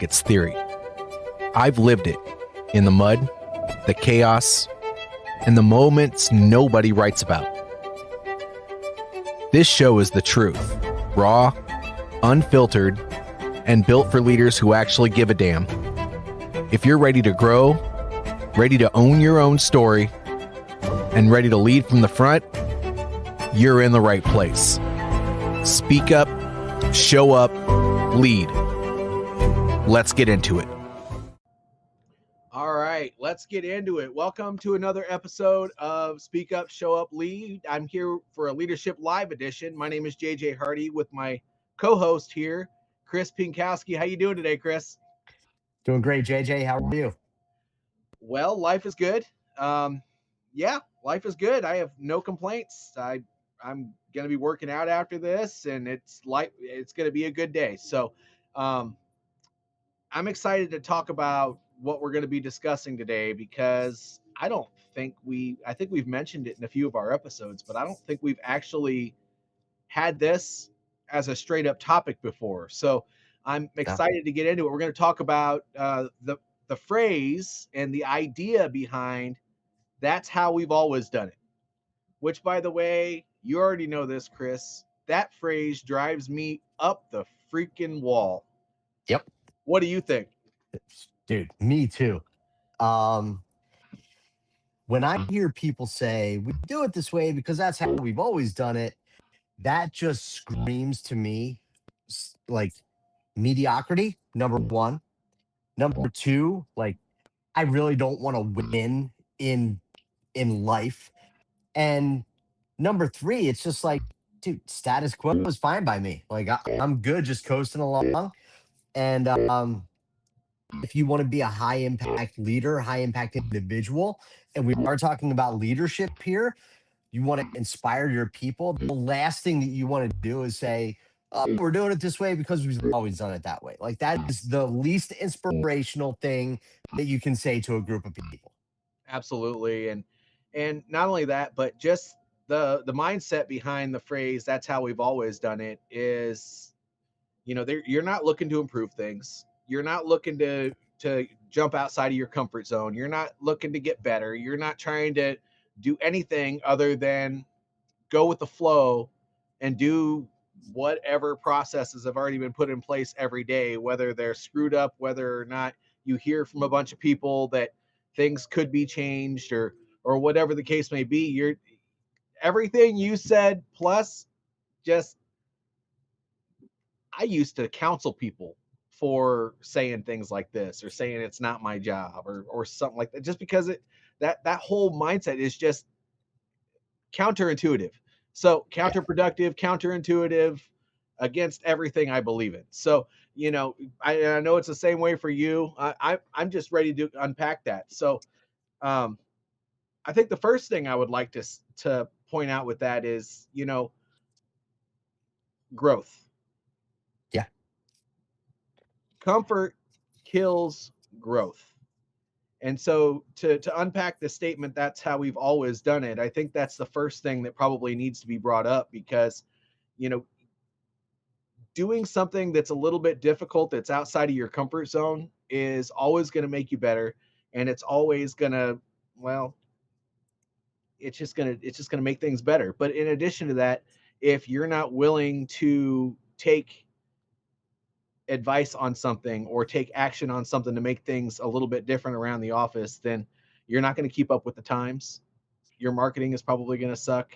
like it's theory. I've lived it in the mud, the chaos, and the moments nobody writes about. This show is the truth, raw, unfiltered, and built for leaders who actually give a damn. If you're ready to grow, ready to own your own story, and ready to lead from the front, you're in the right place. Speak up, show up, lead. Let's get into it. All right, let's get into it. Welcome to another episode of Speak Up, Show Up, Lead. I'm here for a Leadership Live edition. My name is JJ Hardy with my co-host here, Chris Pienkowski. How you doing today, Chris? Doing great, JJ. How are you? Well, life is good. Life is good. I have no complaints. I'm going to be working out after this, and it's going to be a good day. So I'm excited to talk about what we're going to be discussing today, because I think we've mentioned it in a few of our episodes, but I don't think we've actually had this as a straight up topic before. So I'm excited to get into it. We're going to talk about the phrase and the idea behind "that's how we've always done it," which, by the way, you already know this, Chris. That phrase drives me up the freaking wall. Yep. What do you think? Dude, me too. When I hear people say we do it this way because that's how we've always done it, that just screams to me like mediocrity, number one. Number two, like I really don't want to win in life. And number three, it's just like, dude, status quo is fine by me. Like I'm good just coasting along. And if you want to be a high impact leader, high impact individual, and we are talking about leadership here, you want to inspire your people. The last thing that you want to do is say, oh, we're doing it this way because we've always done it that way. Like that is the least inspirational thing that you can say to a group of people. Absolutely. And not only that, but just the mindset behind the phrase "that's how we've always done it" is, you're not looking to improve things. You're not looking to jump outside of your comfort zone. You're not looking to get better. You're not trying to do anything other than go with the flow and do whatever processes have already been put in place every day, whether they're screwed up, whether or not you hear from a bunch of people that things could be changed, or whatever the case may be. You're everything you said, plus just, I used to counsel people for saying things like this, or saying it's not my job, or something like that, just because that whole mindset is just counterintuitive. So counterproductive, counterintuitive, against everything I believe in. So, I know it's the same way for you. I'm just ready to unpack that. So I think the first thing I would like to point out with that is, growth. Yeah. Comfort kills growth. And so to unpack the statement, "that's how we've always done it," I think that's the first thing that probably needs to be brought up, because, doing something that's a little bit difficult, that's outside of your comfort zone, is always going to make you better. And it's always going to, well, it's just going to make things better. But in addition to that, if you're not willing to take advice on something or take action on something to make things a little bit different around the office, then you're not going to keep up with the times. Your marketing is probably going to suck.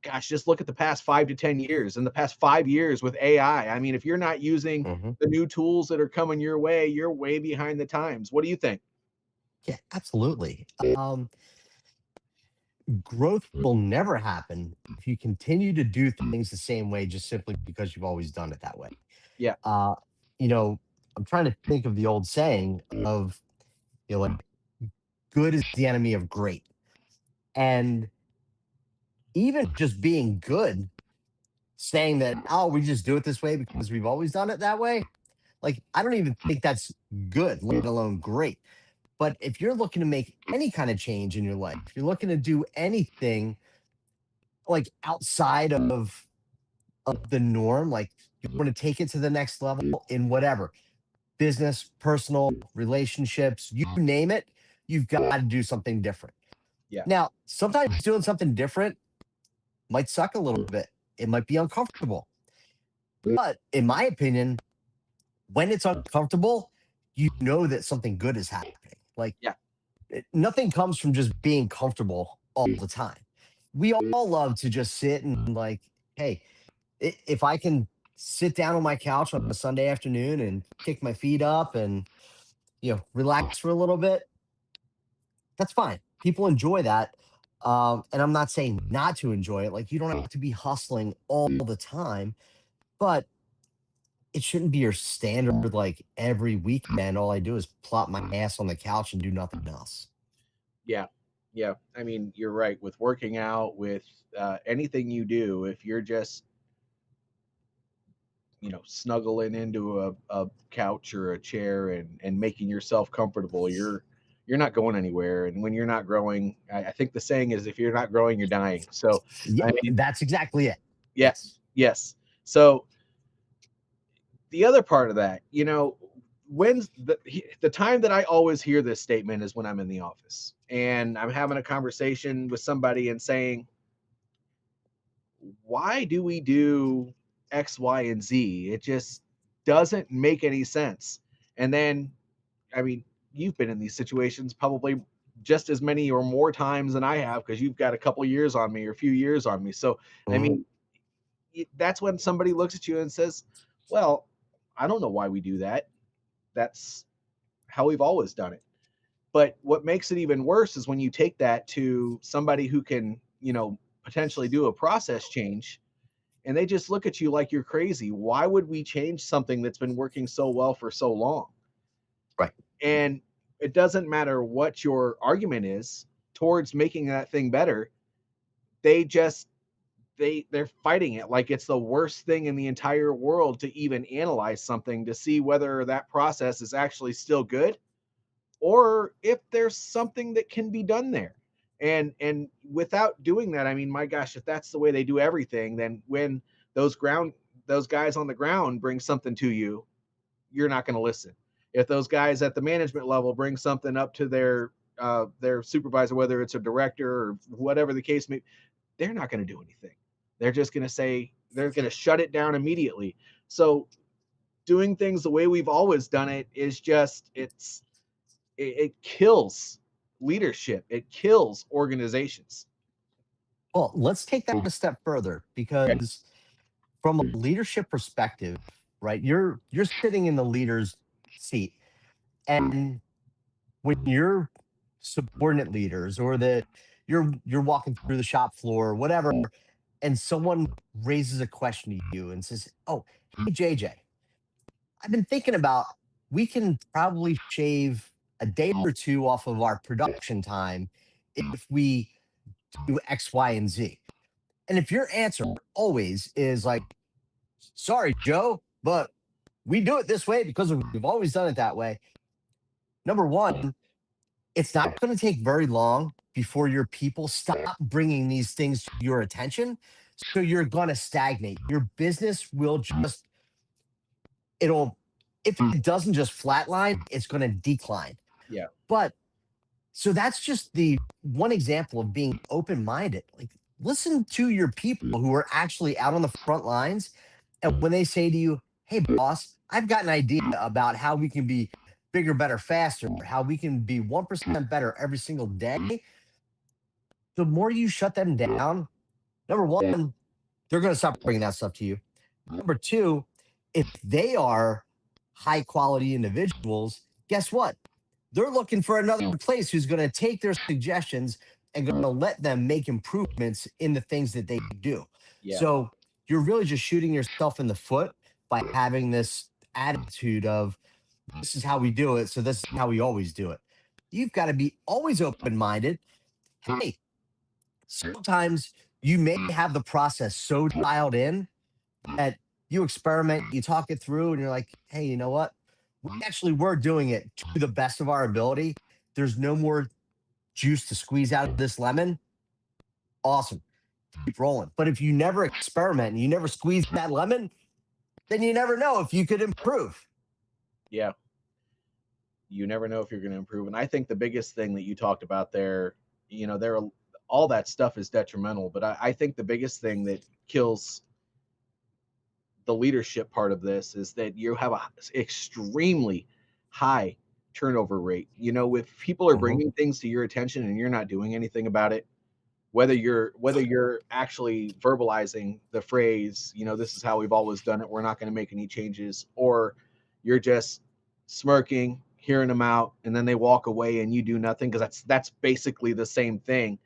Gosh, just look at the past 5 to 10 years. In the past 5 years with AI, if you're not using the new tools that are coming your way, you're way behind the times. What do you think? Yeah, absolutely. Growth will never happen if you continue to do things the same way just simply because you've always done it that way. Yeah. I'm trying to think of the old saying of, like, good is the enemy of great. And even just being good, saying that, oh, we just do it this way because we've always done it that way, like, I don't even think that's good, let alone great. But if you're looking to make any kind of change in your life, if you're looking to do anything like outside of the norm, like You want to take it to the next level in whatever business, personal, relationships, you name it, you've got to do something different. Yeah. Now, sometimes doing something different might suck a little bit. It might be uncomfortable. But in my opinion, when it's uncomfortable, you know that something good is happening. Like Yeah. nothing comes from just being comfortable all the time. We all love to just sit and like, hey, if I can sit down on my couch on a Sunday afternoon and kick my feet up and relax for a little bit, that's fine. People enjoy that. And I'm not saying not to enjoy it. Like you don't have to be hustling all the time, but it shouldn't be your standard. Like every weekend, all I do is plop my ass on the couch and do nothing else. Yeah. Yeah. I mean, you're right. With working out, with anything you do, if you're just, snuggling into a couch or a chair and making yourself comfortable, you're not going anywhere. And when you're not growing, I think the saying is, if you're not growing, you're dying. So, Yeah, I mean, that's exactly it. yeah, Yes. yes. So the other part of that, when's the time that I always hear this statement is when I'm in the office and I'm having a conversation with somebody and saying, why do we do X, Y, and Z? It just doesn't make any sense. And then, I mean, you've been in these situations probably just as many or more times than I have because you've got a couple years on me or a few years on me. So, I Mhm. mean, that's when somebody looks at you and says, well, I don't know why we do that. That's how we've always done it. But what makes it even worse is when you take that to somebody who can, potentially do a process change and they just look at you like you're crazy. Why would we change something that's been working so well for so long? Right. And it doesn't matter what your argument is towards making that thing better. They just they're fighting it like it's the worst thing in the entire world to even analyze something to see whether that process is actually still good or if there's something that can be done there. And without doing that, I mean, my gosh, if that's the way they do everything, then when those ground those guys on the ground bring something to you, you're not going to listen. If those guys at the management level bring something up to their supervisor, whether it's a director or whatever the case may, they're not going to do anything. They're just going to say they're going to shut it down immediately. So doing things the way we've always done it is just it kills leadership. It kills organizations. Well, let's take that a step further Okay. because from a leadership perspective, right? You're sitting in the leader's seat, and when you're subordinate leaders or that you're walking through the shop floor or whatever, and someone raises a question to you and says, "Oh, hey JJ, I've been thinking about we can probably shave a day or two off of our production time if we do X, Y, and Z." And if your answer always is like, "Sorry, Joe, but we do it this way because we've always done it that way." Number one, it's not going to take very long before your people stop bringing these things to your attention. So you're going to stagnate. Your business will just, it'll, if it doesn't just flatline, it's going to decline. Yeah. But so that's just the one example of being open minded. Like, listen to your people who are actually out on the front lines. And when they say to you, "Hey, boss, I've got an idea about how we can be bigger, better, faster, how we can be 1% better every single day," the more you shut them down, number one, they're going to stop bringing that stuff to you. Number two, if they are high quality individuals, guess what? They're looking for another place who's going to take their suggestions and going to let them make improvements in the things that they do. Yeah. So you're really just shooting yourself in the foot by having this attitude of, "This is how we do it. So this is how we always do it." You've got to be always open minded. Hey, sometimes you may have the process so dialed in that you experiment, you talk it through, and you're like, "Hey, you know what? We actually were doing it to the best of our ability. There's no more juice to squeeze out of this lemon." Awesome. Keep rolling. But if you never experiment and you never squeeze that lemon, then you never know if you could improve. Yeah. You never know if you're going to improve. And I think the biggest thing that you talked about there, there all that stuff is detrimental, but I think the biggest thing that kills the leadership part of this is that you have a extremely high turnover rate. If people are Mhm. bringing things to your attention and you're not doing anything about it, whether you're actually verbalizing the phrase, this is how we've always done it, we're not going to make any changes, or you're just smirking, hearing them out, and then they walk away and you do nothing, because that's basically the same thing.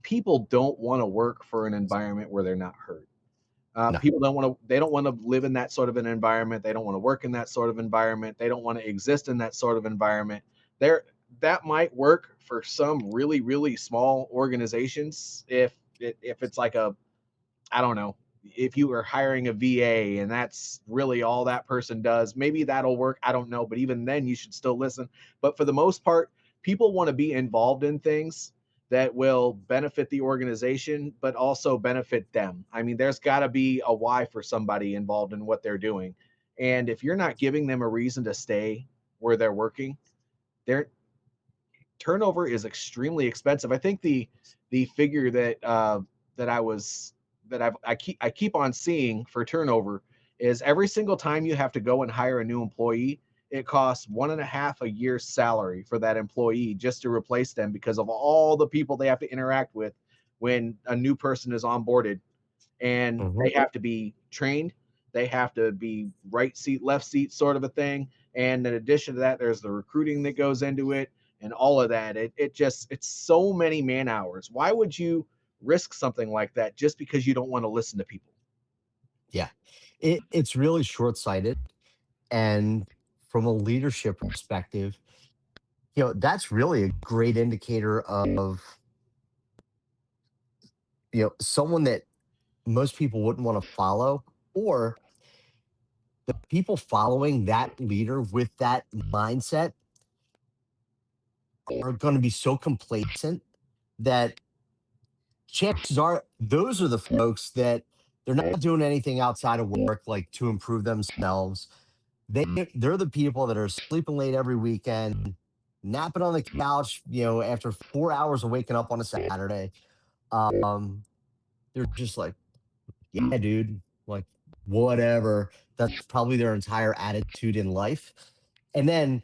People don't want to work for an environment where they're not heard. No. People they don't want to live in that sort of an environment. They don't want to work in that sort of environment. They don't want to exist in that sort of environment. There, that might work for some really, really small organizations. If it's like I don't know, if you were hiring a VA and that's really all that person does, maybe that'll work. I don't know. But even then, you should still listen. But for the most part, people want to be involved in things that will benefit the organization, but also benefit them. I mean, there's got to be a why for somebody involved in what they're doing. And if you're not giving them a reason to stay where they're working, their turnover is extremely expensive. I think the figure that I was that I keep on seeing for turnover is every single time you have to go and hire a new employee, it costs 1.5 a year's salary for that employee just to replace them, because of all the people they have to interact with when a new person is onboarded, and Mhm. they have to be trained. They have to be right seat, left seat sort of a thing. And in addition to that, there's the recruiting that goes into it and all of that. It's so many man hours. Why would you risk something like that just because you don't want to listen to people? Yeah. It's really short-sighted, and from a leadership perspective, that's really a great indicator of, someone that most people wouldn't want to follow, or the people following that leader with that mindset are going to be so complacent that chances are those are the folks that they're not doing anything outside of work like to improve themselves. They're the people that are sleeping late every weekend, napping on the couch, after 4 hours of waking up on a Saturday. Um, they're just like, yeah, dude, like whatever. That's probably their entire attitude in life. And then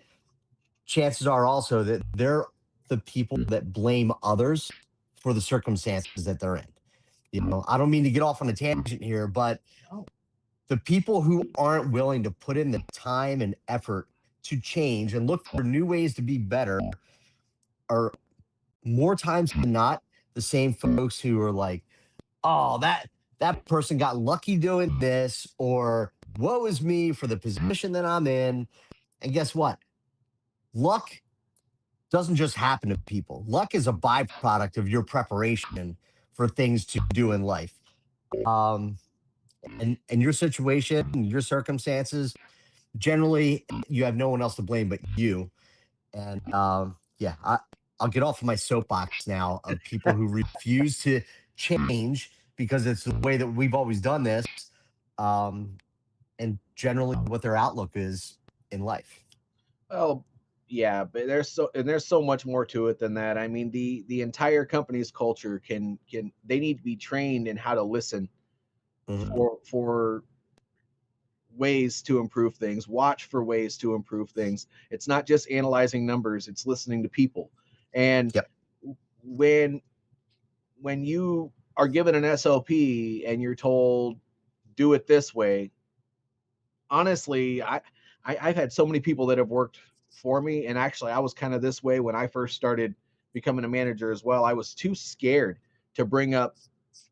chances are also that they're the people that blame others for the circumstances that they're in. I don't mean to get off on a tangent here, but the people who aren't willing to put in the time and effort to change and look for new ways to be better are more times than not the same folks who are like, oh, that person got lucky doing this, or woe is me for the position that I'm in. And guess what? Luck doesn't just happen to people. Luck is a byproduct of your preparation for things to do in life. Um, and your situation, your circumstances, generally you have no one else to blame but you. And yeah, I'll get off of my soapbox now of people who refuse to change because it's the way that we've always done this, um, and generally what their outlook is in life. Well, yeah, but there's so much more to it than that. I mean, the entire company's culture can they need to be trained in how to listen Mhm. for ways to improve things, watch for ways to improve things. It's not just analyzing numbers, it's listening to people. And Yep. when when you are given an SOP and you're told do it this way, honestly, I've had so many people that have worked for me, and actually I was kind of this way when I first started becoming a manager as well. I was too scared to bring up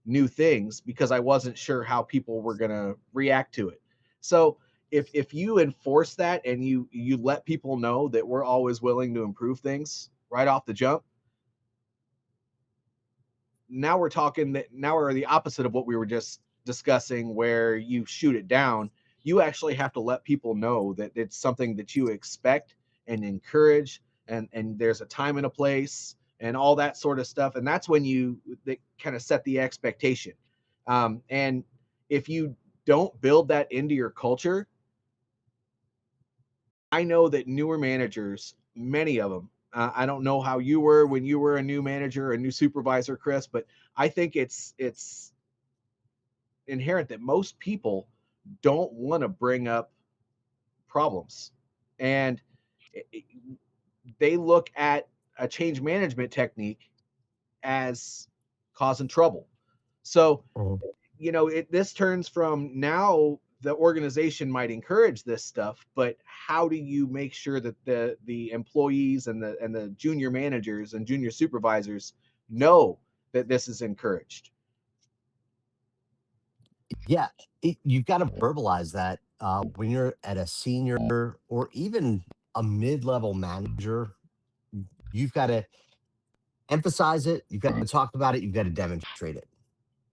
new things because I wasn't sure how people were going to react to it. So if you enforce that and you let people know that we're always willing to improve things right off the jump, now we're talking that now we're the opposite of what we were just discussing, where you shoot it down. You actually have to let people know that it's something that you expect and encourage, and there's a time and a place and all that sort of stuff. And that's when you kind of set the expectation. And if you don't build that into your culture, I know that newer managers, many of them, I don't know how you were when you were a new manager, a new supervisor, Chris, but I think it's inherent that most people don't want to bring up problems, and they look at a change management technique as causing trouble. So, Mhm. this turns from, now the organization might encourage this stuff, but how do you make sure that the employees and the junior managers and junior supervisors know that this is encouraged? Yeah, you've got to verbalize that when you're at a senior or even a mid-level manager. You've got to emphasize it. You've got to talk about it. You've got to demonstrate it.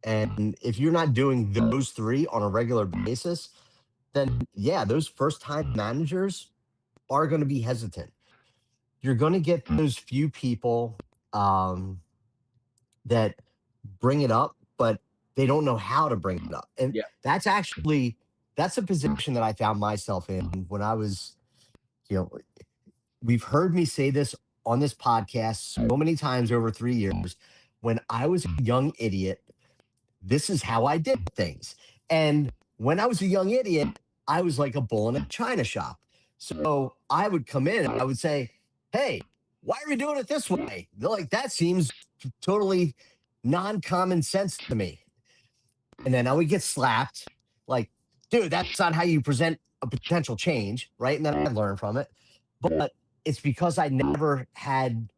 And if you're not doing those three on a regular basis, then yeah, those first-time managers are going to be hesitant. You're going to get those few people um, that bring it up, but they don't know how to bring it up. And Yeah. that's a position that I found myself in when I was, you know, we've heard me say this on this podcast so many times over 3 years. When I was a young idiot, this is how I did things. And when I was a young idiot, I was like a bull in a china shop. So I would come in and I would say, "Hey, why are we doing it this way?" They're like, "That seems totally non-common sense to me." And then I would get slapped, like, "Dude, that's not how you present a potential change," right? And then I learn from it. But it's because I never had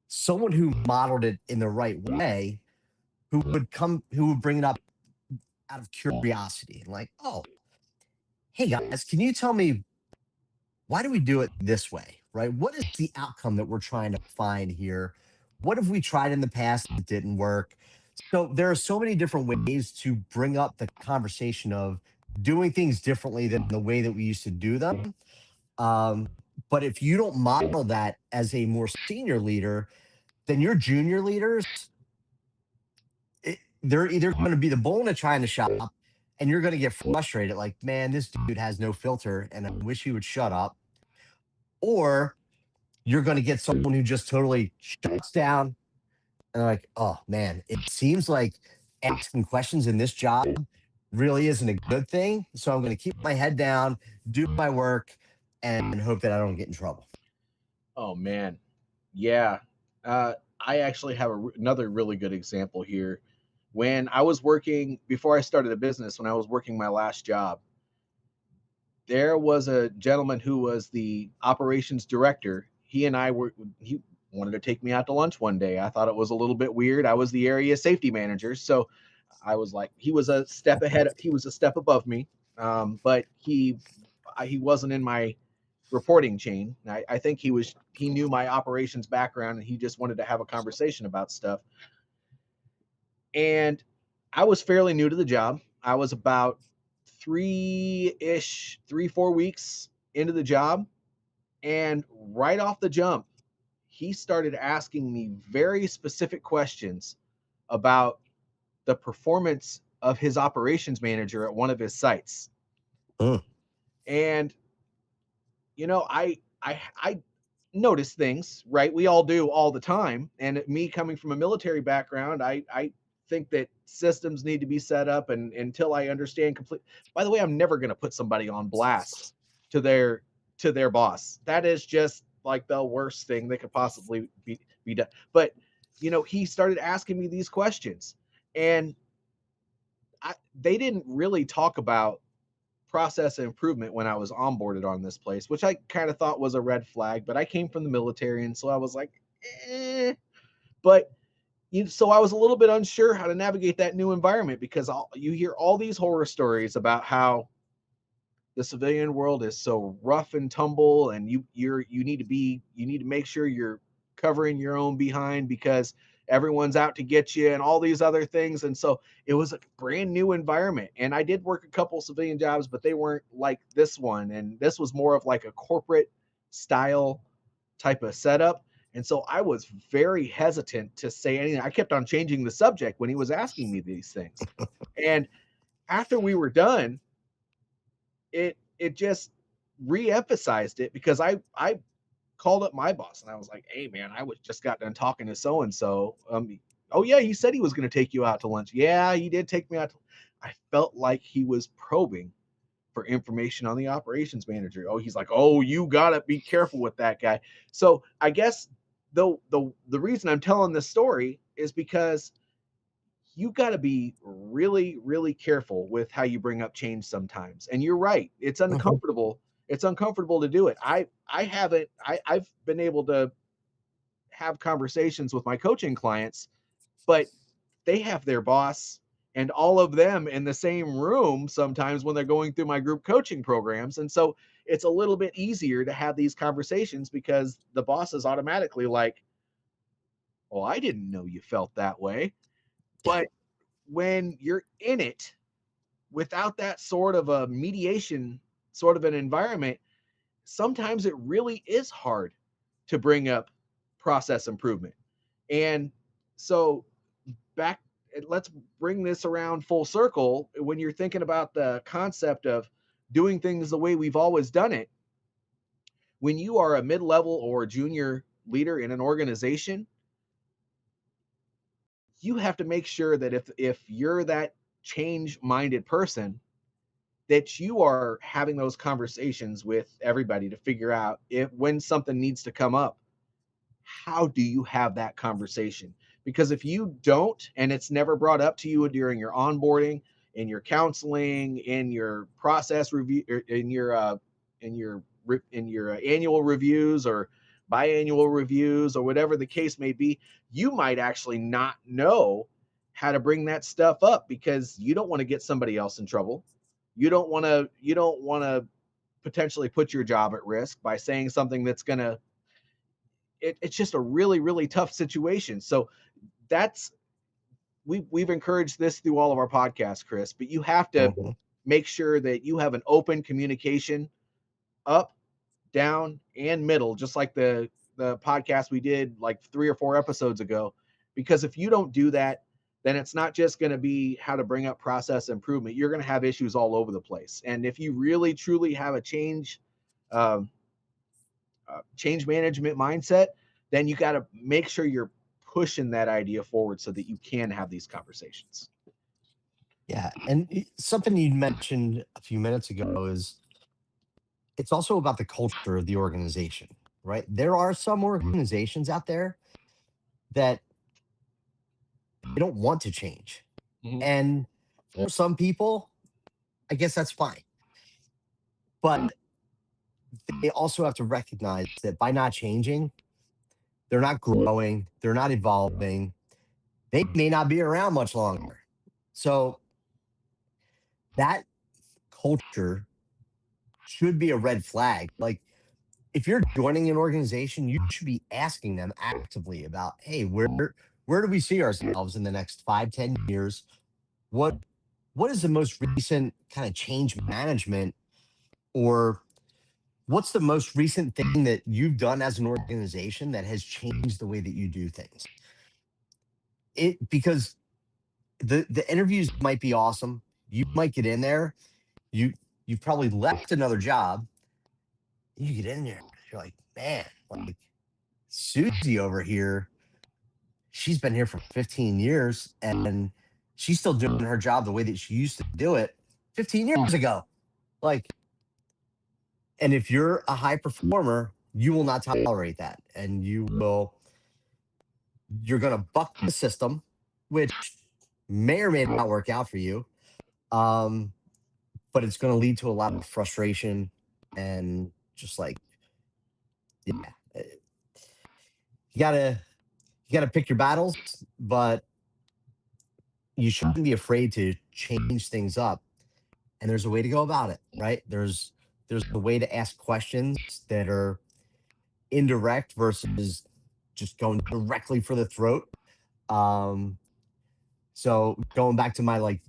someone who modeled it in the right way, who would bring it up out of curiosity, like, "Oh, hey guys, can you tell me, why do we do it this way? Right? What is the outcome that we're trying to find here? What have we tried in the past that didn't work?" So there are so many different ways to bring up the conversation of doing things differently than the way that we used to do them. Um, but if you don't model that as a more senior leader, then your junior leaders, they're either going to be the bull in a china shop, and you're going to get frustrated, like, "Man, this dude has no filter, and I wish he would shut up." Or you're going to get someone who just totally shuts down, and they're like, "Oh man, it seems like asking questions in this job really isn't a good thing. So I'm going to keep my head down, do my work, and hope that I don't get in trouble." Oh man, yeah. I actually have another really good example here. When I was working, before I started a business, when I was working my last job, there was a gentleman who was the operations director. He wanted to take me out to lunch one day. I thought it was a little bit weird. I was the area safety manager, so I was like, he was a step ahead. He was a step above me, but he wasn't in my reporting chain. I think he knew my operations background, and he just wanted to have a conversation about stuff. And I was fairly new to the job. I was about 4 weeks into the job. And right off the jump, he started asking me very specific questions about the performance of his operations manager at one of his sites. Mm. And I notice things, right? We all do all the time. And me coming from a military background, I think that systems need to be set up, and until I understand complete. By the way, I'm never going to put somebody on blast to their boss. That is just like the worst thing that could possibly be done. But he started asking me these questions, and they didn't really talk about process improvement when I was onboarded on this place, which I kind of thought was a red flag, but I came from the military, and so I was like, eh. But so I was a little bit unsure how to navigate that new environment, because you hear all these horror stories about how the civilian world is so rough and tumble, and you need to make sure you're covering your own behind, because everyone's out to get you and all these other things. And so it was a brand new environment, and I did work a couple civilian jobs, but they weren't like this one, and this was more of like a corporate style type of setup. And so I was very hesitant to say anything. I kept on changing the subject when he was asking me these things. And after we were done, it just re-emphasized it, because I called up my boss and I was like, "Hey man, I was just got done talking to so and so. Oh yeah, he said he was going to take you out to lunch. Yeah, he did take me out." I felt like he was probing for information on the operations manager. Oh, he's like, "Oh, you gotta be careful with that guy." So I guess the reason I'm telling this story is because you got to be really, really careful with how you bring up change sometimes. And you're right; it's Mhm. uncomfortable. It's uncomfortable to do it. I haven't. I've been able to have conversations with my coaching clients, but they have their boss and all of them in the same room sometimes when they're going through my group coaching programs. And so it's a little bit easier to have these conversations because the boss is automatically like, "Well, I didn't know you felt that way." Yeah. But when you're in it without that sort of a mediation sort of an environment, sometimes it really is hard to bring up process improvement. And so back let's bring this around full circle. When you're thinking about the concept of doing things the way we've always done it, when you are a mid-level or junior leader in an organization, you have to make sure that if you're that change minded person, that you are having those conversations with everybody to figure out if when something needs to come up, how do you have that conversation? Because if you don't, and it's never brought up to you during your onboarding, in your counseling, in your process review, in your in your annual reviews or biannual reviews or whatever the case may be, you might actually not know how to bring that stuff up because you don't want to get somebody else in trouble. You don't want to potentially put your job at risk by saying something that's going to it's just a really, really tough situation. So that's we've encouraged this through all of our podcasts, Chris, but you have to Mhm. make sure that you have an open communication up, down, and middle, just like the podcast we did like 3 or 4 episodes ago. Because if you don't do that, then it's not just going to be how to bring up process improvement. You're going to have issues all over the place. And if you really truly have a um, change management mindset, then you got to make sure you're pushing that idea forward so that you can have these conversations. Yeah. And something you mentioned a few minutes ago is it's also about the culture of the organization, right? There are some organizations out there that they don't want to change. Mhm. And for some people, I guess that's fine. But they also have to recognize that by not changing, they're not growing, they're not evolving, they may not be around much longer. So that culture should be a red flag. Like if you're joining an organization, you should be asking them actively about, hey, where do we see ourselves in the next 5, 10 years? What what is the most recent kind of change management, or what's the most recent thing that you've done as an organization that has changed the way that you do things? It because the interviews might be awesome. You might get in there. You you've probably left another job. You get in there. You're like, man, like Susie over here, she's been here for 15 years and she's still doing her job the way that she used to do it 15 years ago. Like, and if you're a high performer, you will not tolerate that. And you're going to buck the system, which may or may not work out for you. Um, but it's going to lead to a lot of frustration and just like, yeah, you gotta, you gotta pick your battles, but you shouldn't be afraid to change things up. And there's a way to go about it, right? There's a way to ask questions that are indirect versus just going directly for the throat. Um, so going back to my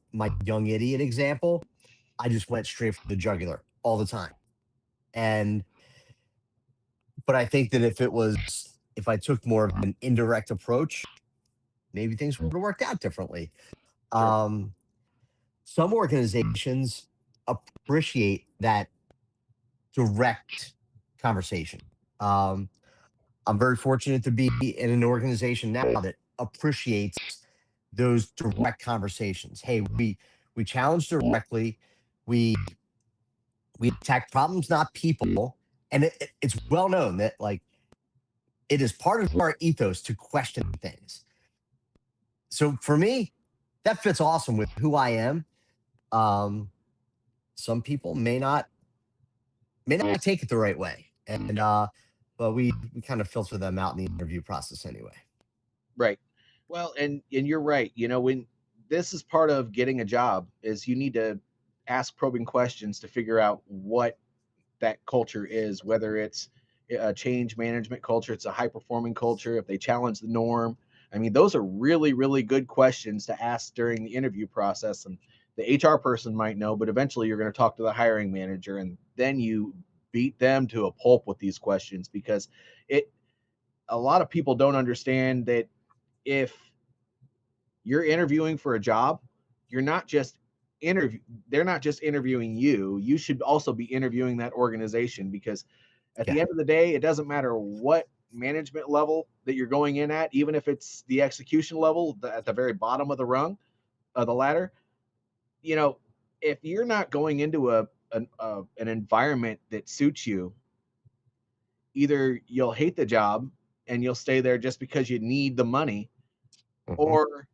young idiot example, I just went straight for the jugular all the time. And but I think that if I took more of an indirect approach, maybe things would have worked out differently. Sure. Um, some organizations appreciate that direct conversation. Um, I'm very fortunate to be in an organization now that appreciates those direct conversations. Hey, we challenge directly. We we attack problems, not people. And it's well known that like it is part of our ethos to question things. So for me, that fits awesome with who I am. Um, some people may not take it the right way, and but we kind of filter them out in the interview process anyway. Right. Well, and you're right. You know, when this is part of getting a job is you need to ask probing questions to figure out what that culture is, whether it's a change management culture, it's a high performing culture, if they challenge the norm. I mean, those are really, really good questions to ask during the interview process. And the HR person might know, but eventually you're going to talk to the hiring manager and then you beat them to a pulp with these questions because it, a lot of people don't understand that if you're interviewing for a job, you're not just interview they're not just interviewing you. You should also be interviewing that organization because at the Yeah. end of the day, it doesn't matter what management level that you're going in at, even if it's the execution level at the very bottom of the rung of the ladder. You know, if you're not going into an environment that suits you, either you'll hate the job and you'll stay there just because you need the money, Mhm. or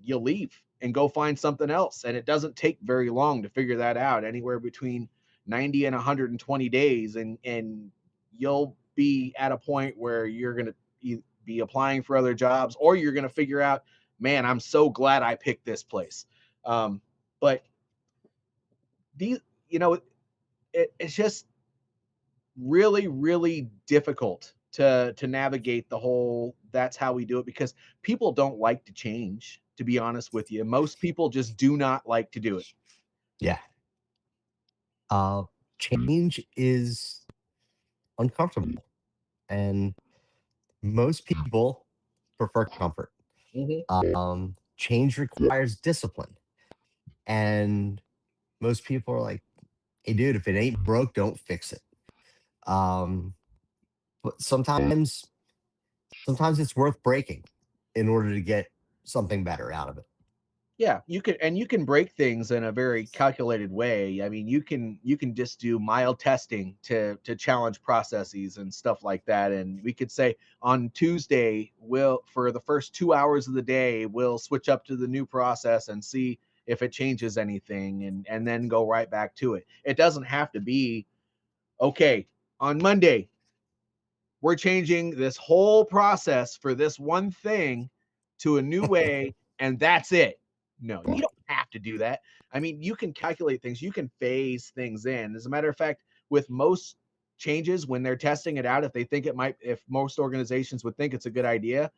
you'll leave and go find something else. And it doesn't take very long to figure that out, anywhere between 90 and 120 days. And you'll be at a point where you're going to be applying for other jobs, or you're going to figure out, man, I'm so glad I picked this place. But these, you know, it's just really, really difficult to navigate the whole that's how we do it because people don't like to change, to be honest with you. Most people just do not like to do it. Yeah. Uh, Change is uncomfortable, and most people prefer comfort. Mhm. Change requires discipline, and most people are like, "Hey, dude, if it ain't broke, don't fix it." Um, but sometimes it's worth breaking in order to get something better out of it. Yeah, you can break things in a very calculated way. I mean, you can just do mild testing to challenge processes and stuff like that. And we could say on Tuesday, we'll for the first 2 hours of the day, we'll switch up to the new process and see if it changes anything, and then go right back to it. It doesn't have to be okay on Monday. We're changing this whole process for this one thing to a new way, and that's it. No, you don't have to do that. I mean, you can calculate things, you can phase things in. As a matter of fact, with most changes, when they're testing it out, if they think it might, if most organizations would think it's a good idea,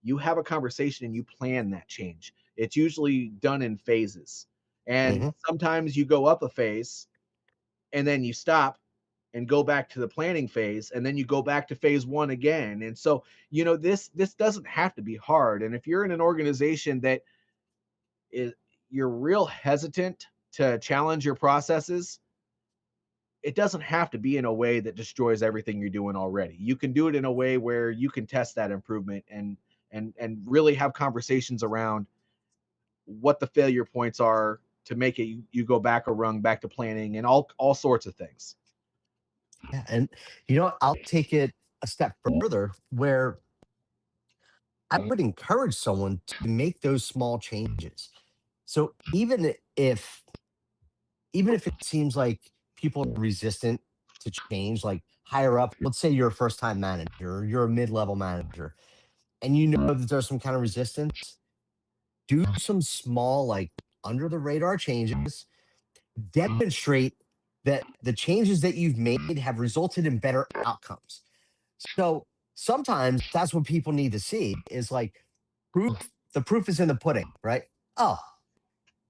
you have a conversation and you plan that change. It's usually done in phases. And Hmm. sometimes you go up a phase and then you stop and go back to the planning phase, and then you go back to phase one again. And so, you know, this doesn't have to be hard. And if you're in an organization that is, you're real hesitant to challenge your processes, it doesn't have to be in a way that destroys everything you're doing already. You can do it in a way where you can test that improvement and really have conversations around what the failure points are to make it you go back a rung, back to planning, and all sorts of things. Yeah, and I'll take it a step further where I would encourage someone to make those small changes. So even if it seems like people are resistant to change, like higher up, let's say you're a first time manager or you're a mid level manager, and you know that there's some kind of resistance, do some small, like under the radar changes, demonstrate that the changes that you've made have resulted in better outcomes. So sometimes that's what people need to see is like proof. The proof is in the pudding, right? Oh,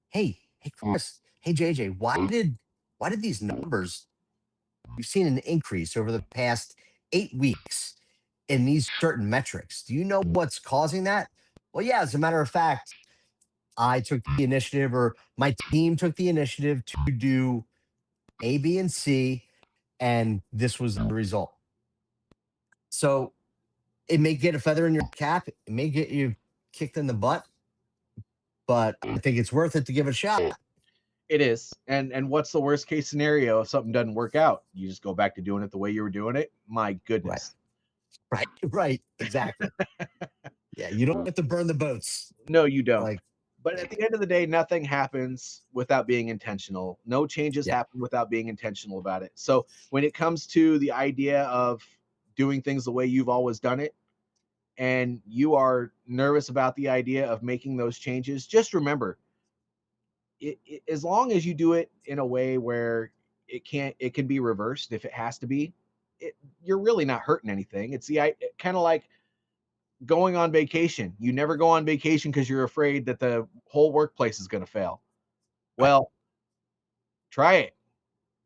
hey, Chris, hey, JJ, why did these numbers we've seen an increase over the past 8 weeks in these certain metrics? Do you know what's causing that? Well, yeah, as a matter of fact, I took the initiative or my team took the initiative to do A, B, and C, and this was the result. So it may get a feather in your cap, it may get you kicked in the butt, but I think it's worth it to give it a shot. It is. And what's the worst case scenario if something doesn't work out? You just go back to doing it the way you were doing it. My goodness. Right, exactly. Yeah, you don't have to burn the boats. No, you don't. Like, But at the end of the day, nothing happens without being intentional. No changes Yeah. happen without being intentional about it. So when it comes to the idea of doing things the way you've always done it, and you are nervous about the idea of making those changes, just remember, as long as you do it in a way where it can be reversed if it has to be, you're really not hurting anything. It's the kind of like going on vacation. You never go on vacation because you're afraid that the whole workplace is going to fail. Right. Well, try it.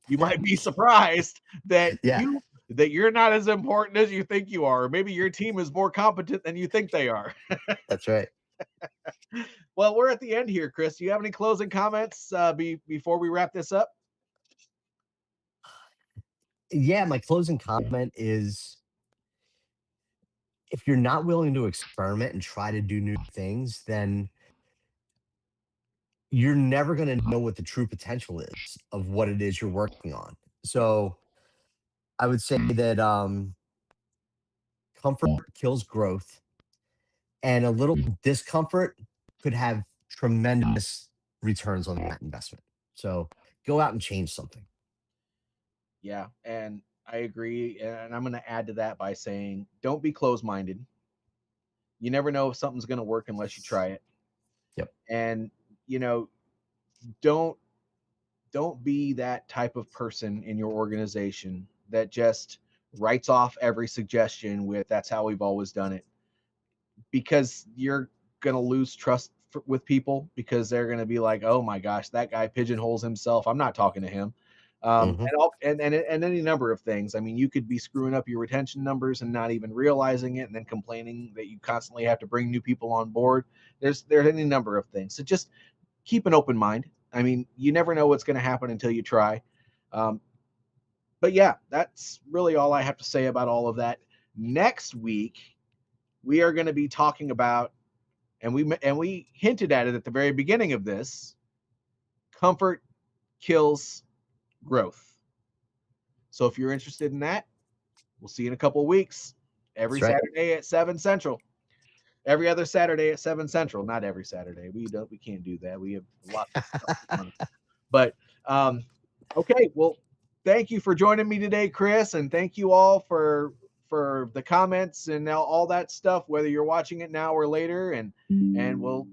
You might be surprised that Yeah. you're not as important as you think you are. Or maybe your team is more competent than you think they are. That's right. Well, we're at the end here, Chris. Do you have any closing comments before we wrap this up? Yeah, my closing comment is if you're not willing to experiment and try to do new things, then you're never going to know what the true potential is of what it is you're working on. So I would say that comfort kills growth, and a little discomfort could have tremendous returns on that investment. So go out and change something. Yeah, and I agree. And I'm going to add to that by saying, don't be closed-minded. You never know if something's going to work unless you try it. Yep. And you know, don't be that type of person in your organization that just writes off every suggestion with "that's how we've always done it," because you're going to lose trust with people, because they're going to be like, "Oh my gosh, that guy pigeonholes himself. I'm not talking to him." Hmm. And any number of things. I mean, you could be screwing up your retention numbers and not even realizing it, and then complaining that you constantly have to bring new people on board. There's any number of things. So just keep an open mind. I mean, you never know what's going to happen until you try. But yeah, that's really all I have to say about all of that. Next week, we are going to be talking about, and we hinted at it at the very beginning of this, comfort kills growth. So if you're interested in that, we'll see you in a couple of weeks. Every That's right. Saturday at 7 Central. Every other Saturday at 7 Central. Not every Saturday. We can't do that. We have lots of stuff. But okay, well, thank you for joining me today, Chris, and thank you all for the comments and all that stuff, whether you're watching it now or later, and we'll